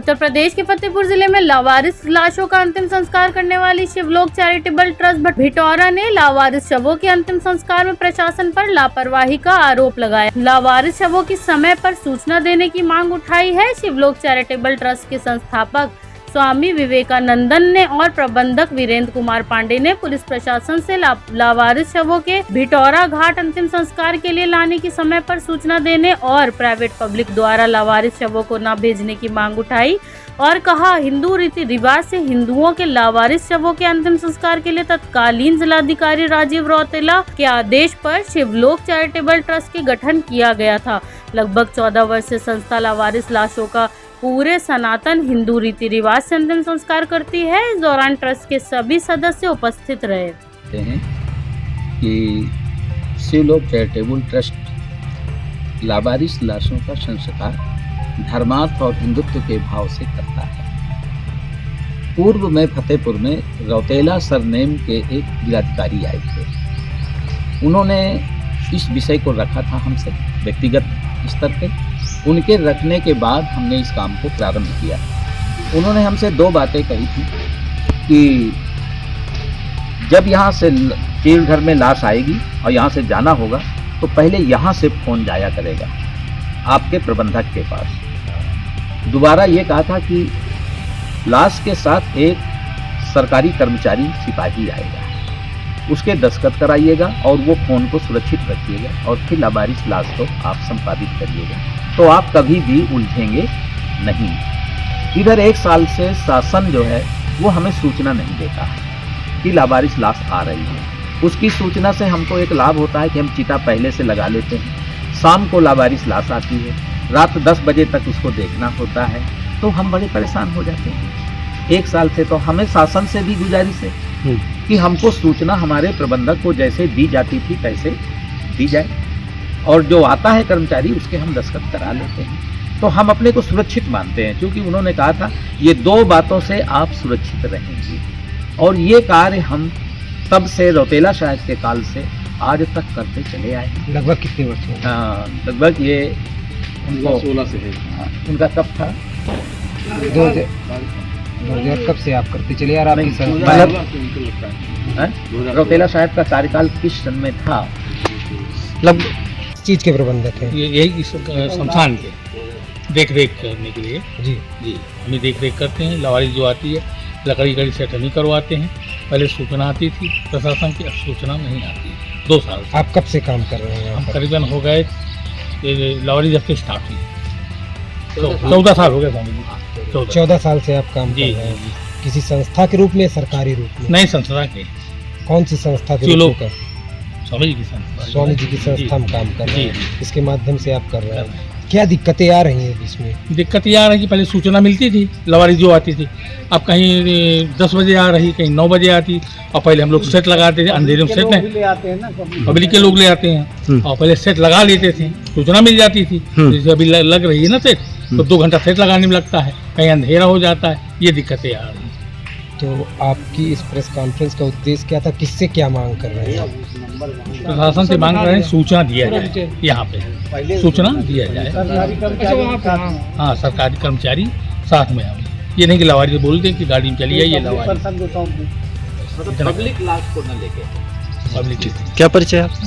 उत्तर प्रदेश के फतेहपुर जिले में लावारिस लाशों का अंतिम संस्कार करने वाली शिवलोक चैरिटेबल ट्रस्ट भिटौरा ने लावारिस शवों के अंतिम संस्कार में प्रशासन पर लापरवाही का आरोप लगाया। लावारिस शवों की समय पर सूचना देने की मांग उठाई है। शिवलोक चैरिटेबल ट्रस्ट के संस्थापक स्वामी विवेकानंदन ने और प्रबंधक वीरेंद्र कुमार पांडे ने पुलिस प्रशासन से लावारिस शवों के भिटौरा घाट अंतिम संस्कार के लिए लाने की समय पर सूचना देने और प्राइवेट पब्लिक द्वारा लावारिस शवों को न भेजने की मांग उठाई और कहा, हिंदू रीति रिवाज से हिंदुओं के लावारिस शवों के अंतिम संस्कार के लिए तत्कालीन जिलाधिकारी राजीव रौतेला के आदेश पर शिवलोक चैरिटेबल ट्रस्ट के गठन किया गया था। लगभग 14 वर्ष से संस्था लावारिस लाशों का पूरे सनातन हिंदू रीति रिवाज से अंतिम संस्कार करती है। इस दौरान ट्रस्ट के सभी सदस्य उपस्थित रहे हैं कि शिवलोक चैरिटेबल ट्रस्ट लावारिस लाशों का संस्कार धर्मार्थ और हिंदुत्व के भाव से करता है। पूर्व में फतेहपुर में रौतेला सरनेम के एक जिलाधिकारी आए थे। उन्होंने इस विषय को रखा था हमसे व्यक्तिगत स्तर पे। उनके रखने के बाद हमने इस काम को प्रारंभ किया। उन्होंने हमसे 2 बातें कही थी कि जब यहाँ से चिड़घर में लाश आएगी और यहाँ से जाना होगा तो पहले यहाँ से फ़ोन जाया करेगा आपके प्रबंधक के पास। दोबारा ये कहा था कि लाश के साथ एक सरकारी कर्मचारी सिपाही आएगा, उसके दस्तखत कराइएगा और वो फ़ोन को सुरक्षित रखिएगा और फिर लावारिस लाश को आप संपादित करिएगा, तो आप कभी भी उलझेंगे नहीं। इधर 1 साल से शासन जो है वो हमें सूचना नहीं देता है कि लावारिस लाश आ रही है। उसकी सूचना से हमको एक लाभ होता है कि हम चिता पहले से लगा लेते हैं। शाम को लावारिस लाश आती है, रात 10 बजे तक उसको देखना होता है, तो हम बड़े परेशान हो जाते हैं। 1 साल से तो हमें शासन से भी गुजारिश है कि हमको सूचना हमारे प्रबंधक को जैसे दी जाती थी कैसे दी जाए, और जो आता है कर्मचारी उसके हम दस्तखत करा लेते हैं, तो हम अपने को सुरक्षित मानते हैं। क्योंकि उन्होंने कहा था ये 2 बातों से आप सुरक्षित रहेंगे, और ये कार्य हम तब से रौतेला साहब के काल से आज तक करते चले आए। लगभग कितने वर्ष हो? लगभग ये उनको 16 से है। उनका कब था? 2000 कब से आप करते चले आ रहे हैं? रौतेला साहब का कार्यकाल किस सन में था? लगभग चीज के प्रबंधक हैं यही शमशान के देख रेख करने के लिए जी हमें देख रेख करते हैं। लावारिस जो आती है लकड़ी गड़ी सेट नहीं करवाते हैं। पहले सूचना आती थी प्रशासन की, अब सूचना नहीं आती 2 साल से। आप कब से काम कर रहे हैं? हम करीबन हो गए लावारिस जब से स्टार्ट हुई तो 14 साल हो गए स्वामी जी। 14 साल से आप काम कर जी रहे हैं। किसी संस्था के रूप में, सरकारी रूप में? नई संस्था के। कौन सी संस्था के रूप में? स्वामी जी की संस्था। स्वामी जी की संस्था में काम कर रहे हैं, इसके माध्यम से आप कर रहे हैं। क्या दिक्कतें आ रही हैं इसमें? दिक्कत ये आ रही है कि पहले सूचना मिलती थी लावारिस जो आती थी, अब कहीं 10 बजे आ रही, कहीं 9 बजे आती, और पहले हम लोग सेट लगाते थे। अंधेरे में सेट नहीं, पब्लिक के लोग ले आते हैं, और पहले सेट लगा लेते थे, सूचना मिल जाती थी। जैसे अभी लग रही है ना सेट, तो 2 घंटा सेट लगाने में लगता है, कहीं अंधेरा हो जाता है। ये दिक्कतें आ रही हैं। तो आपकी इस प्रेस कॉन्फ्रेंस का उद्देश्य क्या था? किससे क्या मांग कर रहे हैं? प्रशासन से मांग कर रहे हैं सूचना दिया जाए, यहाँ पे सूचना दिया जाए। हाँ, सरकारी कर्मचारी साथ में आए। ये नहीं कि लावारिस बोलते कि गाड़ी में चली जाइए लावारिस। पब्लिक लाश को न लेके पब्लिक क्या परिचय आपका?